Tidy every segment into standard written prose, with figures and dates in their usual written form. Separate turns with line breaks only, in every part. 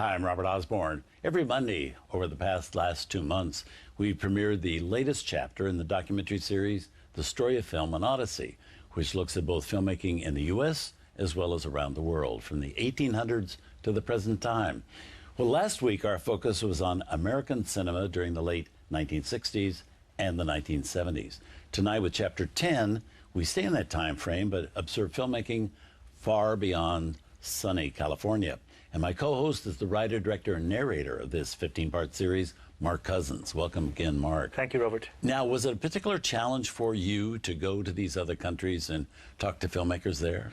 Hi, I'm Robert Osborne. Every Monday over the last 2 months, we premiered the latest chapter in the documentary series, The Story of Film, an Odyssey, which looks at both filmmaking in the U.S. as well as around the world, from the 1800s to the present time. Well, last week our focus was on American cinema during the late 1960s and the 1970s. Tonight with Chapter 10, we stay in that time frame but observe filmmaking far beyond sunny California. And my co-host is the writer, director, and narrator of this 15-part series, Mark Cousins. Welcome again, Mark.
Thank you, Robert.
Now, was it a particular challenge for you to go to these other countries and talk to filmmakers there?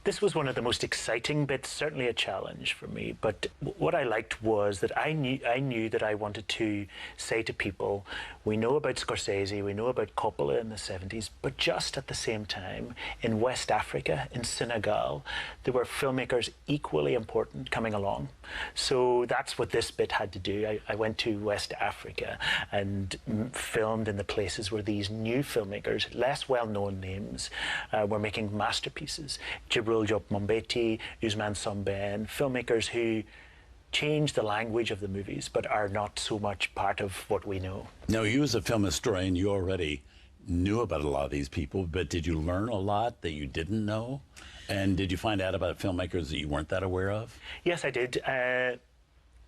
This was one of the most exciting bits, certainly a challenge for me. But what I liked was that I knew that I wanted to say to people, we know about Scorsese, we know about Coppola in the 70s, but just at the same time, in West Africa, in Senegal, there were filmmakers equally important coming along. So that's what this bit had to do. I went to West Africa and filmed in the places where these new filmmakers, less well-known names, were making masterpieces. Djibril Diop Mambéty, Ousmane Sembène, filmmakers who change the language of the movies but are not so much part of what we know.
Now, you as a film historian, you already knew about a lot of these people, but did you learn a lot that you didn't know? And did you find out about filmmakers that you weren't that aware of?
Yes, I did.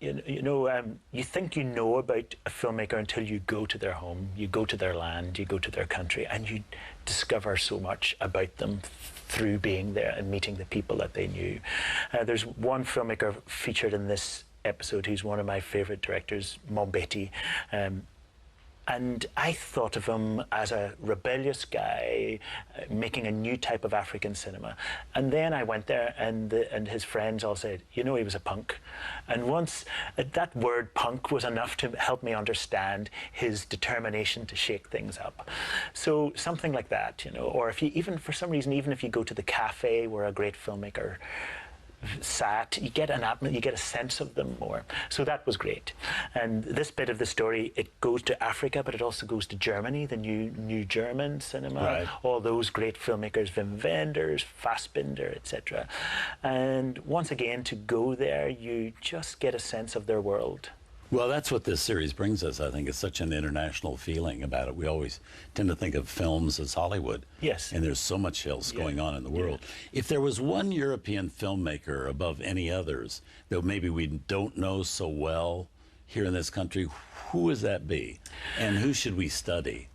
You think you know about a filmmaker until you go to their home, you go to their land, you go to their country, and you discover so much about them through being there and meeting the people that they knew. There's one filmmaker featured in this episode who's one of my favorite directors, Mambéty. And I thought of him as a rebellious guy making a new type of African cinema. And then I went there and his friends all said, you know, he was a punk. And once that word punk was enough to help me understand his determination to shake things up. So something like that, you know, or if you even, for some reason, even if you go to the cafe where a great filmmaker sat, you get a sense of them more. So that was great. And this bit of the story, it goes to Africa, but it also goes to Germany, the new German cinema, right. All those great filmmakers, Wim Wenders, Fassbinder, etc. And once again, to go there, you just get a sense of their world.
Well, that's what this series brings us, I think. It's such an international feeling about it. We always tend to think of films as Hollywood.
Yes.
And there's so much else going on in the world. If there was one European filmmaker above any others that maybe we don't know so well here in this country, who would that be? And who should we study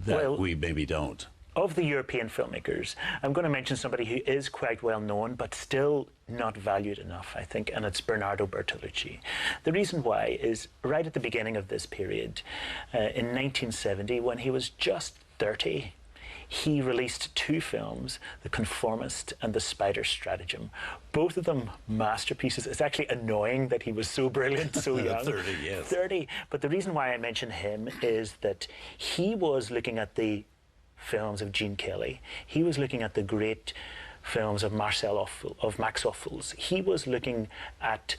that we maybe don't?
Of the European filmmakers, I'm going to mention somebody who is quite well known, but still not valued enough, I think, and it's Bernardo Bertolucci. The reason why is right at the beginning of this period, in 1970, when he was just 30, he released two films, The Conformist and The Spider Stratagem. Both of them masterpieces. It's actually annoying that he was so brilliant, so young.
30, yes.
30. But the reason why I mention him is that he was looking at the films of Gene Kelly. He was looking at the great films of Max Ophuls. He was looking at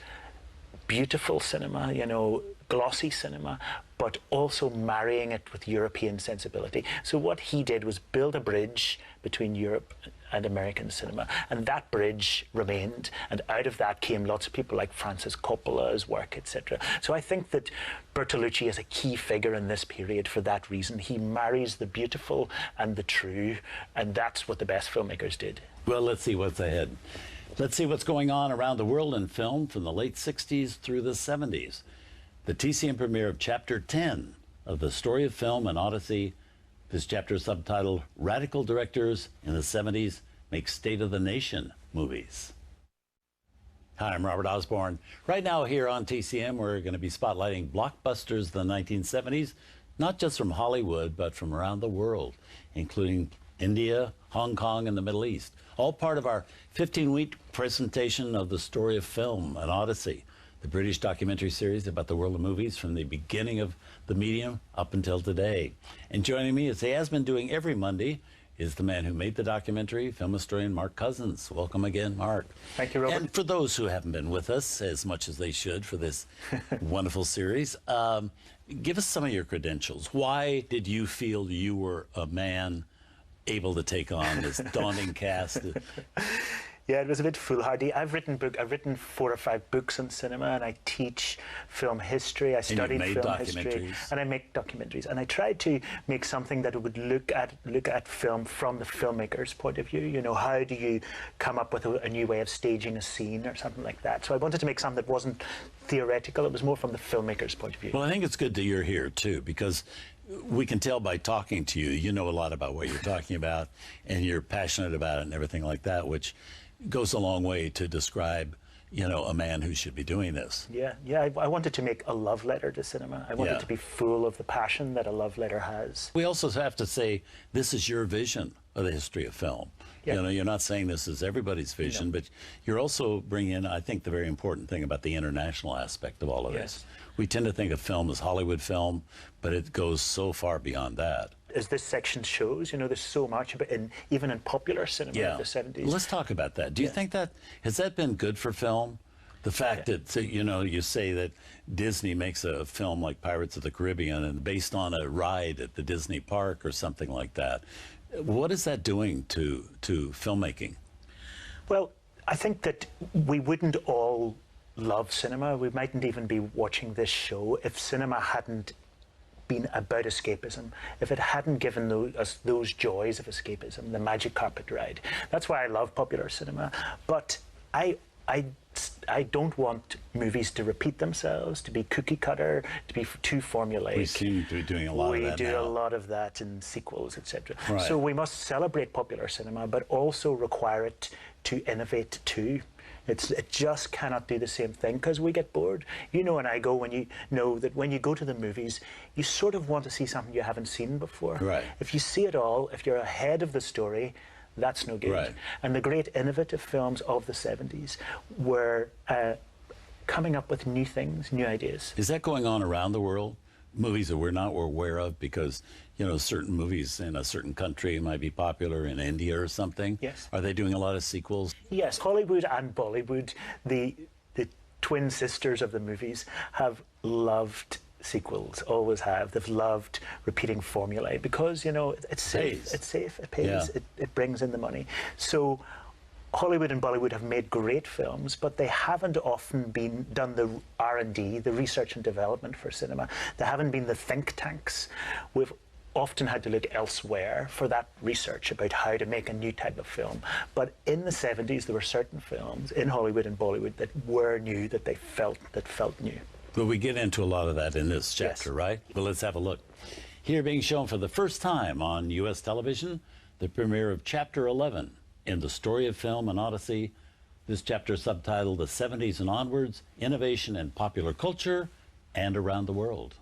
beautiful cinema, you know, glossy cinema, but also marrying it with European sensibility. So what he did was build a bridge between Europe and American cinema, and that bridge remained, and out of that came lots of people like Francis Coppola's work, etc. So I think that Bertolucci is a key figure in this period for that reason. He marries the beautiful and the true, and that's what the best filmmakers did.
Well, let's see what's ahead. Let's see what's going on around the world in film from the late 60s through the 70s. The TCM premiere of Chapter 10 of The Story of Film, an Odyssey. This chapter is subtitled Radical Directors in the 70s Make State of the Nation Movies. Hi, I'm Robert Osborne. Right now here on TCM, we're going to be spotlighting blockbusters of the 1970s, not just from Hollywood, but from around the world, including India, Hong Kong, and the Middle East. All part of our 15-week presentation of The Story of Film, an Odyssey, the British documentary series about the world of movies from the beginning of the medium up until today. And joining me, as he has been doing every Monday, is the man who made the documentary, film historian Mark Cousins. Welcome again, Mark.
Thank you, Robert.
And for those who haven't been with us as much as they should for this wonderful series, give us some of your credentials. Why did you feel you were a man able to take on this daunting cast?
Yeah, it was a bit foolhardy. I've written 4 or 5 books on cinema, and I teach film history. I studied film history, and I make documentaries. And I tried to make something that would look at film from the filmmaker's point of view. You know, how do you come up with a new way of staging a scene or something like that? So I wanted to make something that wasn't theoretical. It was more from the filmmaker's point of view.
Well, I think it's good that you're here too, because we can tell by talking to you, you know a lot about what you're talking about, and you're passionate about it and everything like that, which goes a long way to describe, you know, a man who should be doing this.
Yeah. I wanted to make a love letter to cinema. I wanted to be full of the passion that a love letter has.
We also have to say this is your vision of the history of film. You know, you're not saying this is everybody's vision, but you're also bringing in, I think, the very important thing about the international aspect of all of this. We tend to think of film as Hollywood film, but it goes so far beyond that.
As this section shows, you know, there's so much about, even in popular cinema in the 70s.
Let's talk about that. Do you think has that been good for film? The fact that, you know, you say that Disney makes a film like Pirates of the Caribbean and based on a ride at the Disney park or something like that. What is that doing to filmmaking?
Well, I think that we wouldn't all love cinema. We mightn't even be watching this show if cinema hadn't been about escapism, if it hadn't given us those joys of escapism, the magic carpet ride. That's why I love popular cinema. But I don't want movies to repeat themselves, to be cookie cutter, to be too formulaic.
We seem to be doing a lot of that
We do
now.
a lot of that in sequels, etc.
Right.
So we must celebrate popular cinema, but also require it to innovate too. It just cannot do the same thing because we get bored. You know, and I go, when you know that when you go to the movies, you sort of want to see something you haven't seen before.
Right.
If you see it all, if you're ahead of the story, that's no good.
Right.
And the great innovative films of the 70s were coming up with new things, new ideas.
Is that going on around the world? Movies that we're not aware of because, you know, certain movies in a certain country might be popular in India or something.
Yes.
Are they doing a lot of sequels?
Yes, Hollywood and Bollywood, the twin sisters of the movies, have loved sequels, always have. They've loved repeating formulae because, you know, it's safe. It's safe, it pays, it brings in the money. So Hollywood and Bollywood have made great films, but they haven't often done the R&D, the research and development for cinema. They haven't been the think tanks. We've often had to look elsewhere for that research about how to make a new type of film. But in the 70s, there were certain films in Hollywood and Bollywood that were new, that felt new.
But we get into a lot of that in this chapter, right? But let's have a look. Here being shown for the first time on U.S. television, the premiere of Chapter 11 in the story of film and Odyssey. This chapter is subtitled The 70s and Onwards, Innovation in Popular Culture and Around the World.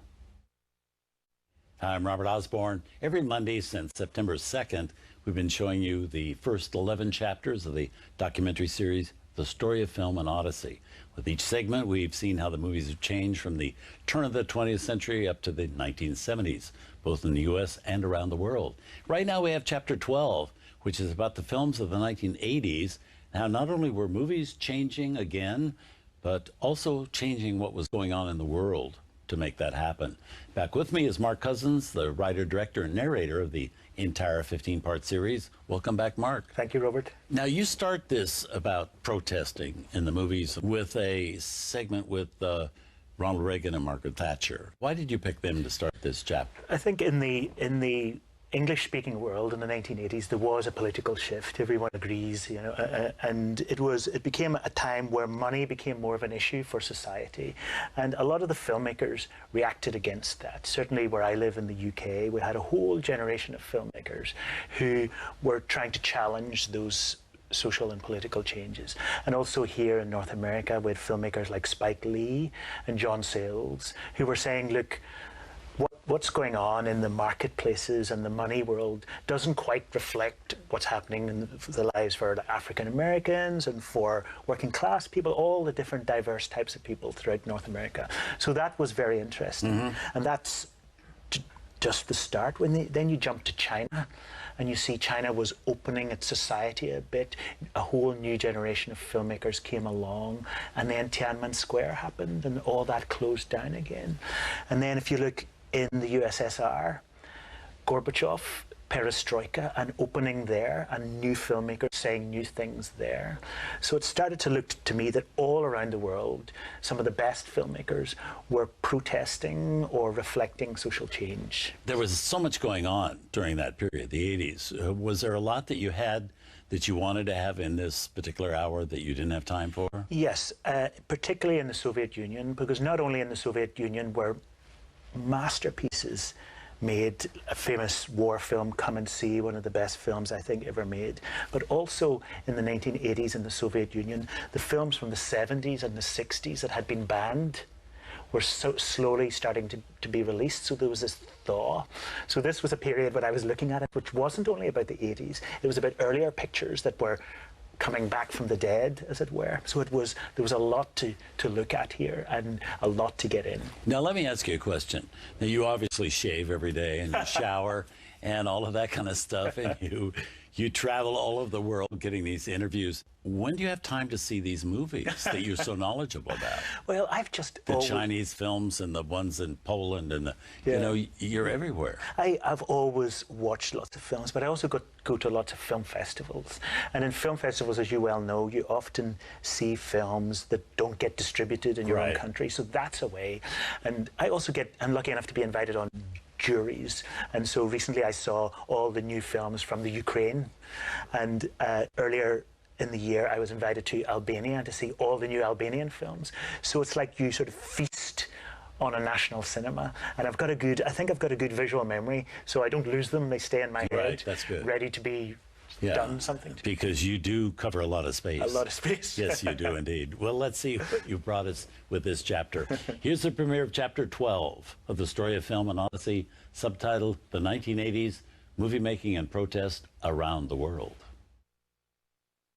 Hi, I'm Robert Osborne. Every Monday since September 2nd, we've been showing you the first 11 chapters of the documentary series, The Story of Film and Odyssey. With each segment, we've seen how the movies have changed from the turn of the 20th century up to the 1970s, both in the U.S. and around the world. Right now we have Chapter 12, which is about the films of the 1980s. Now, not only were movies changing again, but also changing what was going on in the world to make that happen. Back with me is Mark Cousins, the writer, director, and narrator of the entire 15-part series. Welcome back, Mark.
Thank you, Robert.
Now, you start this about protesting in the movies with a segment with Ronald Reagan and Margaret Thatcher. Why did you pick them to start this chapter?
I think in the English-speaking world in the 1980s, there was a political shift. Everyone agrees, you know, and it became a time where money became more of an issue for society, and a lot of the filmmakers reacted against that. Certainly, where I live in the UK, we had a whole generation of filmmakers who were trying to challenge those social and political changes. And also here in North America, we had filmmakers like Spike Lee and John Sayles who were saying, look, what's going on in the marketplaces and the money world doesn't quite reflect what's happening in the lives for African Americans and for working class people, all the different diverse types of people throughout North America. So that was very interesting. And that's just the start. Then you jump to China, and you see China was opening its society a bit. A whole new generation of filmmakers came along, and then Tiananmen Square happened, and all that closed down again. And then if you look in the USSR, Gorbachev perestroika and opening there, and new filmmakers saying new things there. So it started to look to me that all around the world, some of the best filmmakers were protesting or reflecting social change.
There was so much going on during that period, the 80s. Was there a lot that you had that you wanted to have in this particular hour that you didn't have time for?
Yes, particularly in the Soviet Union, because not only in the Soviet Union were masterpieces made, a famous war film, Come and See, one of the best films I think ever made, but also in the 1980s in the Soviet Union, the films from the 70s and the 60s that had been banned were so slowly starting to be released. So there was this thaw. So this was a period when I was looking at it, which wasn't only about the 80s, it was about earlier pictures that were coming back from the dead, as it were. So there was a lot to look at here and a lot to get in.
Now, let me ask you a question. Now, you obviously shave every day and you shower and all of that kind of stuff, and you travel all over the world getting these interviews. When do you have time to see these movies that you're so knowledgeable about?
Well, I've just
the Chinese films and the ones in Poland and the,
Yeah.
you know, you're everywhere.
I've always watched lots of films, but I also go to lots of film festivals. And in film festivals, as you well know, you often see films that don't get distributed in your own
Right.
country. So that's a way. And I'm lucky enough to be invited on juries. And so recently I saw all the new films from the Ukraine. And earlier in the year, I was invited to Albania to see all the new Albanian films. So it's like you sort of feast on a national cinema. And I think I've got a good visual memory, so I don't lose them. They stay in my head.
Right, that's good.
Ready to be
Yeah,
done something to.
because you do cover a lot of space.
A lot of space.
Yes, you do indeed. Well, let's see what you brought us with this chapter. Here's the premiere of Chapter 12 of the story of film and Odyssey, subtitled The 1980s, Movie Making and Protest Around the World.